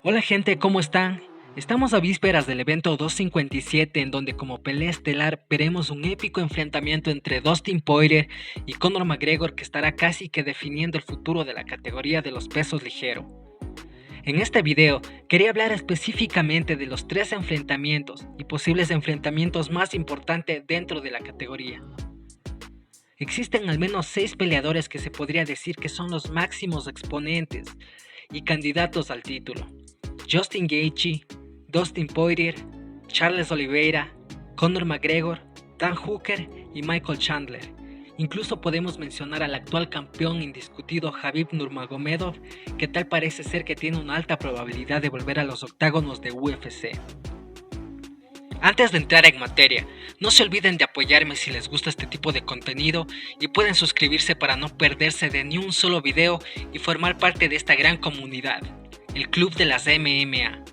Hola gente, ¿cómo están? Estamos a vísperas del evento 257 en donde como pelea estelar veremos un épico enfrentamiento entre Dustin Poirier y Conor McGregor que estará casi que definiendo el futuro de la categoría de los pesos ligeros. En este video quería hablar específicamente de los 3 enfrentamientos y posibles enfrentamientos más importantes dentro de la categoría. Existen al menos 6 peleadores que se podría decir que son los máximos exponentes y candidatos al título. Justin Gaethje, Dustin Poirier, Charles Oliveira, Conor McGregor, Dan Hooker y Michael Chandler. Incluso podemos mencionar al actual campeón indiscutido Khabib Nurmagomedov, que tal parece ser que tiene una alta probabilidad de volver a los octágonos de UFC. Antes de entrar en materia, no se olviden de apoyarme si les gusta este tipo de contenido y pueden suscribirse para no perderse de ni un solo video y formar parte de esta gran comunidad, el Club de las MMA.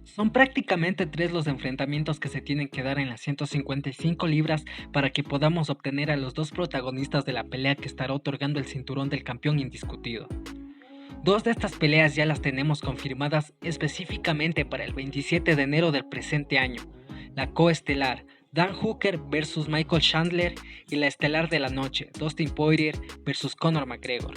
Son prácticamente 3 los enfrentamientos que se tienen que dar en las 155 libras para que podamos obtener a los 2 protagonistas de la pelea que estará otorgando el cinturón del campeón indiscutido. 2 de estas peleas ya las tenemos confirmadas específicamente para el 27 de enero del presente año, la coestelar Dan Hooker vs Michael Chandler y la estelar de la noche Dustin Poirier vs Conor McGregor.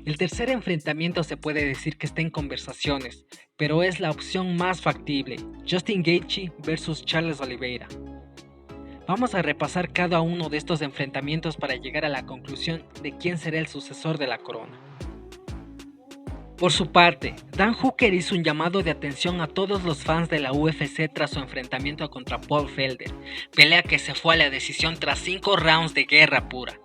El tercer enfrentamiento se puede decir que está en conversaciones, pero es la opción más factible, Justin Gaethje vs Charles Oliveira. Vamos a repasar cada uno de estos enfrentamientos para llegar a la conclusión de quién será el sucesor de la corona. Por su parte, Dan Hooker hizo un llamado de atención a todos los fans de la UFC tras su enfrentamiento contra Paul Felder, pelea que se fue a la decisión tras 5 rounds de guerra pura.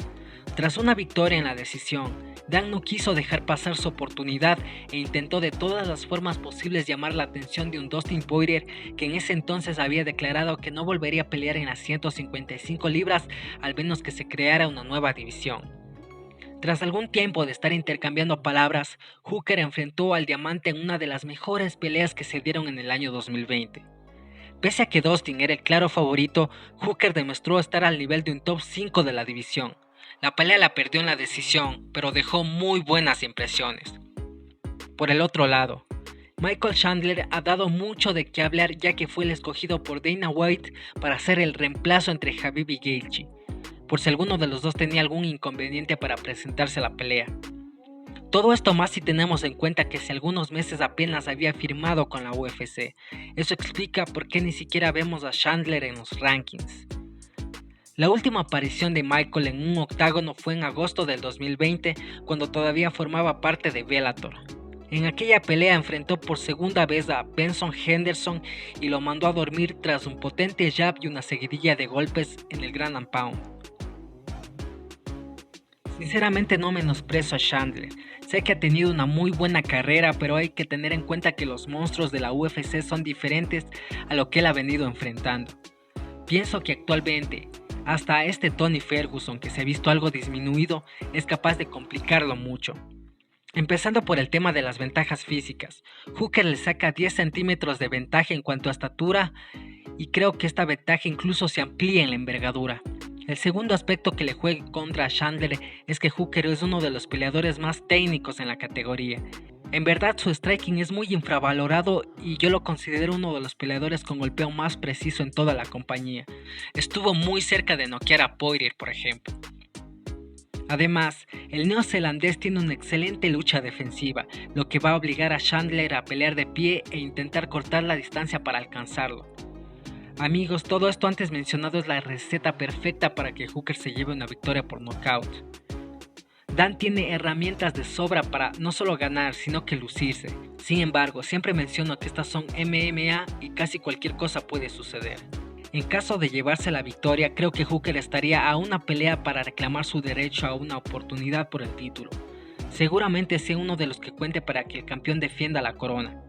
Tras una victoria en la decisión, Dan no quiso dejar pasar su oportunidad e intentó de todas las formas posibles llamar la atención de un Dustin Poirier que en ese entonces había declarado que no volvería a pelear en las 155 libras al menos que se creara una nueva división. Tras algún tiempo de estar intercambiando palabras, Hooker enfrentó al diamante en una de las mejores peleas que se dieron en el año 2020. Pese a que Dustin era el claro favorito, Hooker demostró estar al nivel de un top 5 de la división. La pelea la perdió en la decisión, pero dejó muy buenas impresiones. Por el otro lado, Michael Chandler ha dado mucho de qué hablar ya que fue el escogido por Dana White para ser el reemplazo entre Khabib y Gaethje, por si alguno de los dos tenía algún inconveniente para presentarse a la pelea. Todo esto más si tenemos en cuenta que hace algunos meses apenas había firmado con la UFC. Eso explica por qué ni siquiera vemos a Chandler en los rankings. La última aparición de Michael en un octágono fue en agosto del 2020, cuando todavía formaba parte de Bellator. En aquella pelea enfrentó por segunda vez a Benson Henderson y lo mandó a dormir tras un potente jab y una seguidilla de golpes en el Ground and Pound. Sinceramente no menosprecio a Chandler, sé que ha tenido una muy buena carrera, pero hay que tener en cuenta que los monstruos de la UFC son diferentes a lo que él ha venido enfrentando. Pienso que actualmente, hasta este Tony Ferguson que se ha visto algo disminuido, es capaz de complicarlo mucho. Empezando por el tema de las ventajas físicas, Hooker le saca 10 centímetros de ventaja en cuanto a estatura y creo que esta ventaja incluso se amplía en la envergadura. El segundo aspecto que le juega contra Chandler es que Hooker es uno de los peleadores más técnicos en la categoría. En verdad su striking es muy infravalorado y yo lo considero uno de los peleadores con golpeo más preciso en toda la compañía. Estuvo muy cerca de noquear a Poirier, por ejemplo. Además, el neozelandés tiene una excelente lucha defensiva, lo que va a obligar a Chandler a pelear de pie e intentar cortar la distancia para alcanzarlo. Amigos, todo esto antes mencionado es la receta perfecta para que Hooker se lleve una victoria por nocaut. Dan tiene herramientas de sobra para no solo ganar, sino que lucirse. Sin embargo, siempre menciono que estas son MMA y casi cualquier cosa puede suceder. En caso de llevarse la victoria, creo que Hooker estaría a una pelea para reclamar su derecho a una oportunidad por el título. Seguramente sea uno de los que cuente para que el campeón defienda la corona.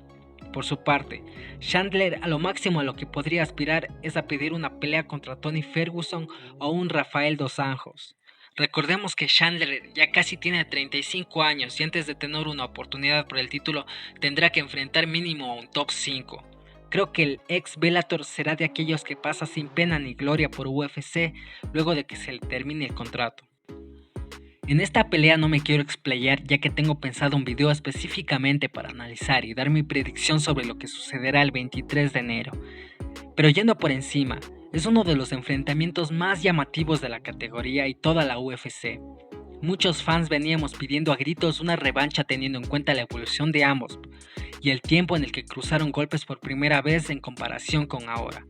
Por su parte, Chandler a lo máximo a lo que podría aspirar es a pedir una pelea contra Tony Ferguson o un Rafael dos Anjos. Recordemos que Chandler ya casi tiene 35 años y antes de tener una oportunidad por el título tendrá que enfrentar mínimo a un top 5. Creo que el ex Bellator será de aquellos que pasa sin pena ni gloria por UFC luego de que se le termine el contrato. En esta pelea no me quiero explayar ya que tengo pensado un video específicamente para analizar y dar mi predicción sobre lo que sucederá el 23 de enero. Pero yendo por encima, es uno de los enfrentamientos más llamativos de la categoría y toda la UFC. Muchos fans veníamos pidiendo a gritos una revancha teniendo en cuenta la evolución de ambos y el tiempo en el que cruzaron golpes por primera vez en comparación con ahora.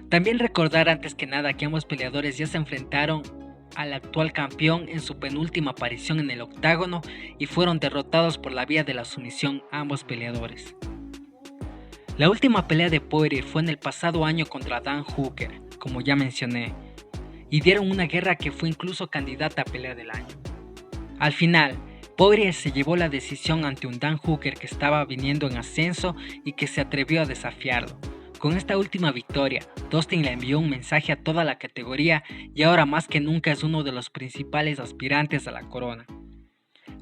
También recordar antes que nada que ambos peleadores ya se enfrentaron al actual campeón en su penúltima aparición en el octágono y fueron derrotados por la vía de la sumisión ambos peleadores. La última pelea de Poirier fue en el pasado año contra Dan Hooker, como ya mencioné, y dieron una guerra que fue incluso candidata a pelea del año. Al final, Poirier se llevó la decisión ante un Dan Hooker que estaba viniendo en ascenso y que se atrevió a desafiarlo. Con esta última victoria, Dustin le envió un mensaje a toda la categoría y ahora más que nunca es uno de los principales aspirantes a la corona.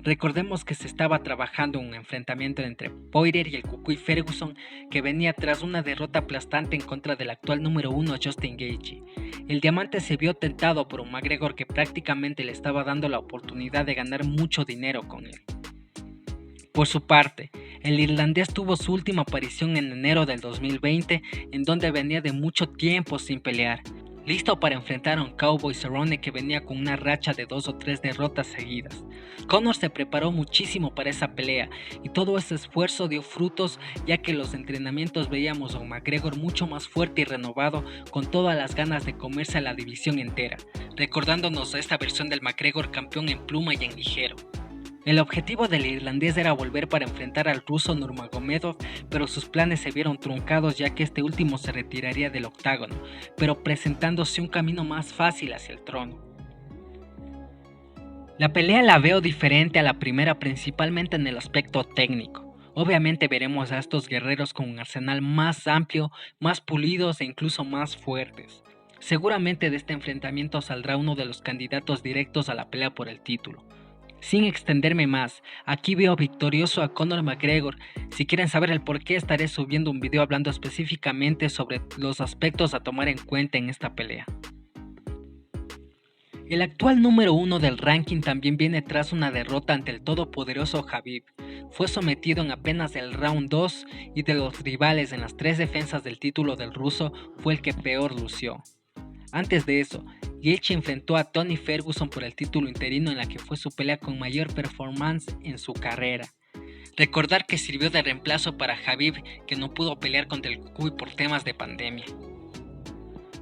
Recordemos que se estaba trabajando un enfrentamiento entre Poirier y el Cucuy Ferguson que venía tras una derrota aplastante en contra del actual número 1 Justin Gaethje. El diamante se vio tentado por un McGregor que prácticamente le estaba dando la oportunidad de ganar mucho dinero con él. Por su parte, el irlandés tuvo su última aparición en enero del 2020 en donde venía de mucho tiempo sin pelear, listo para enfrentar a un Cowboy Cerrone que venía con una racha de 2 o 3 derrotas seguidas. Conor se preparó muchísimo para esa pelea y todo ese esfuerzo dio frutos ya que en los entrenamientos veíamos a un McGregor mucho más fuerte y renovado con todas las ganas de comerse a la división entera, recordándonos a esta versión del McGregor campeón en pluma y en ligero. El objetivo del irlandés era volver para enfrentar al ruso Nurmagomedov, pero sus planes se vieron truncados ya que este último se retiraría del octágono, pero presentándose un camino más fácil hacia el trono. La pelea la veo diferente a la primera principalmente en el aspecto técnico. Obviamente veremos a estos guerreros con un arsenal más amplio, más pulidos e incluso más fuertes. Seguramente de este enfrentamiento saldrá uno de los candidatos directos a la pelea por el título. Sin extenderme más, aquí veo victorioso a Conor McGregor. Si quieren saber el por qué, estaré subiendo un video hablando específicamente sobre los aspectos a tomar en cuenta en esta pelea. El actual número 1 del ranking también viene tras una derrota ante el todopoderoso Khabib. Fue sometido en apenas el round 2 y de los rivales en las 3 defensas del título del ruso fue el que peor lució. Antes de eso, Gaethje enfrentó a Tony Ferguson por el título interino en la que fue su pelea con mayor performance en su carrera. Recordar que sirvió de reemplazo para Khabib que no pudo pelear contra el Cucuy por temas de pandemia.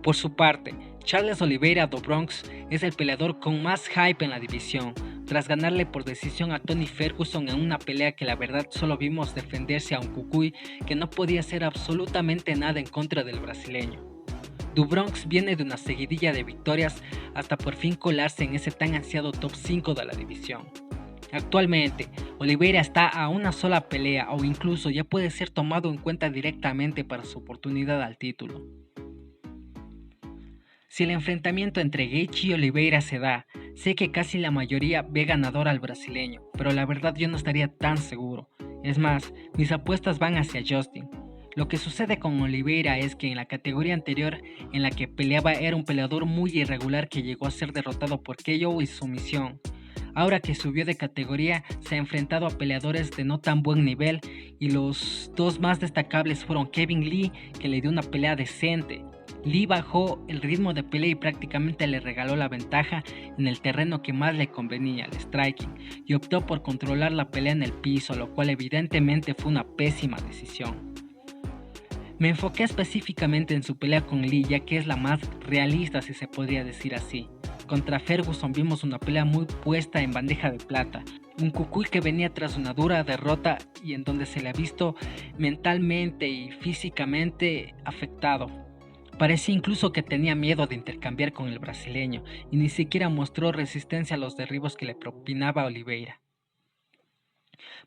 Por su parte, Charles Oliveira do Bronx es el peleador con más hype en la división, tras ganarle por decisión a Tony Ferguson en una pelea que la verdad solo vimos defenderse a un Cucuy que no podía hacer absolutamente nada en contra del brasileño. Do Bronx viene de una seguidilla de victorias hasta por fin colarse en ese tan ansiado top 5 de la división. Actualmente, Oliveira está a una sola pelea o incluso ya puede ser tomado en cuenta directamente para su oportunidad al título. Si el enfrentamiento entre Gaethje y Oliveira se da, sé que casi la mayoría ve ganador al brasileño, pero la verdad yo no estaría tan seguro. Es más, mis apuestas van hacia Justin. Lo que sucede con Oliveira es que en la categoría anterior en la que peleaba era un peleador muy irregular que llegó a ser derrotado por KO y sumisión. Ahora que subió de categoría se ha enfrentado a peleadores de no tan buen nivel y los dos más destacables fueron Kevin Lee, que le dio una pelea decente. Lee bajó el ritmo de pelea y prácticamente le regaló la ventaja en el terreno que más le convenía, el striking, y optó por controlar la pelea en el piso, lo cual evidentemente fue una pésima decisión. Me enfoqué específicamente en su pelea con Lee, ya que es la más realista, si se podría decir así. Contra Ferguson vimos una pelea muy puesta en bandeja de plata, un Cucuy que venía tras una dura derrota y en donde se le ha visto mentalmente y físicamente afectado. Parecía incluso que tenía miedo de intercambiar con el brasileño y ni siquiera mostró resistencia a los derribos que le propinaba Oliveira.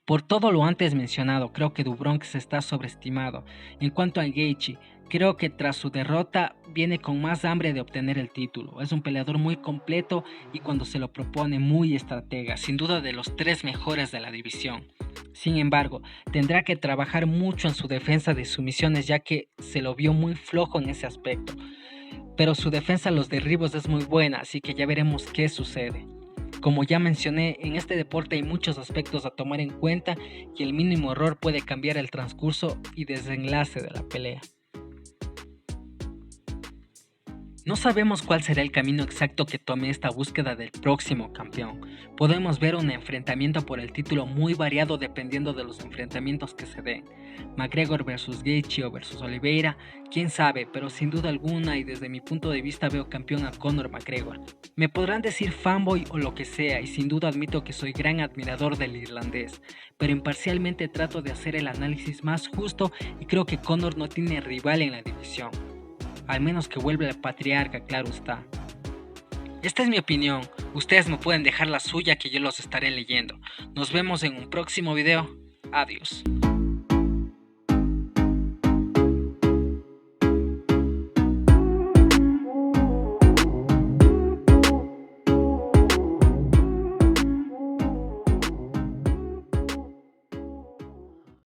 Por todo lo antes mencionado, creo que do Bronx está sobreestimado. En cuanto a Gaethje, creo que tras su derrota viene con más hambre de obtener el título. Es un peleador muy completo y cuando se lo propone muy estratega, sin duda de los 3 mejores de la división. Sin embargo, tendrá que trabajar mucho en su defensa de sumisiones ya que se lo vio muy flojo en ese aspecto. Pero su defensa a los derribos es muy buena, así que ya veremos qué sucede. Como ya mencioné, en este deporte hay muchos aspectos a tomar en cuenta y el mínimo error puede cambiar el transcurso y desenlace de la pelea. No sabemos cuál será el camino exacto que tome esta búsqueda del próximo campeón. Podemos ver un enfrentamiento por el título muy variado dependiendo de los enfrentamientos que se den. McGregor versus Gaethje o versus Oliveira, quién sabe, pero sin duda alguna y desde mi punto de vista veo campeón a Conor McGregor. Me podrán decir fanboy o lo que sea y sin duda admito que soy gran admirador del irlandés, pero imparcialmente trato de hacer el análisis más justo y creo que Conor no tiene rival en la división. Al menos que vuelva el patriarca, claro está. Esta es mi opinión, ustedes me pueden dejar la suya que yo los estaré leyendo. Nos vemos en un próximo video. Adiós.